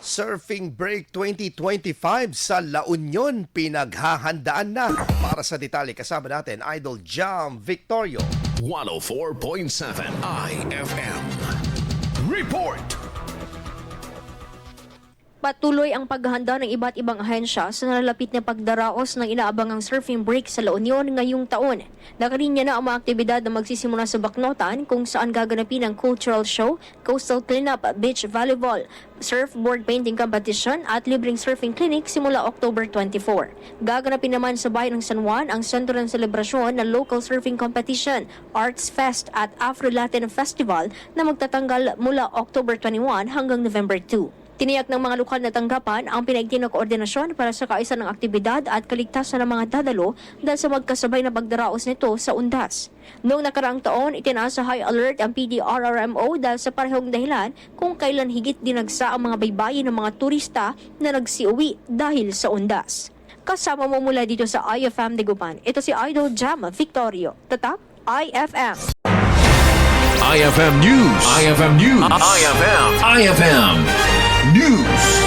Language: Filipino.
Surfing Break 2025 sa La Union, pinaghahandaan na. Para sa detalye, kasama natin Idol Jam Victorio. 104.7 IFM. Report! Patuloy ang paghahanda ng iba't ibang ahensya sa nalalapit na pagdaraos ng inaabangang surfing break sa La Union ngayong taon. Nakalinya na ang mga aktibidad na magsisimula sa Baknotan kung saan gaganapin ang cultural show, coastal cleanup, beach volleyball, surfboard painting competition at libreng surfing clinic simula October 24. Gaganapin naman sa bayan ng San Juan ang sentro ng selebrasyon ng local surfing competition, Arts Fest at Afro-Latin Festival na magtatanggal mula October 21 hanggang November 2. Tiniyak ng mga lokal na tanggapan ang pinaigting na koordinasyon para sa kaisa ng aktibidad at kaligtasan ng mga dadalo dahil sa magkasabay na pagdaraos nito sa undas. Noong nakaraang taon, itinaas sa high alert ang PDRRMO dahil sa parehong dahilan kung kailan higit dinagsa ang mga baybayin ng mga turista na nagsiuwi dahil sa undas. Kasama mo mula dito sa IFM Dagupan, ito si Idol Jam Victorio. Tatak, IFM. IFM News. IFM News. IFM News.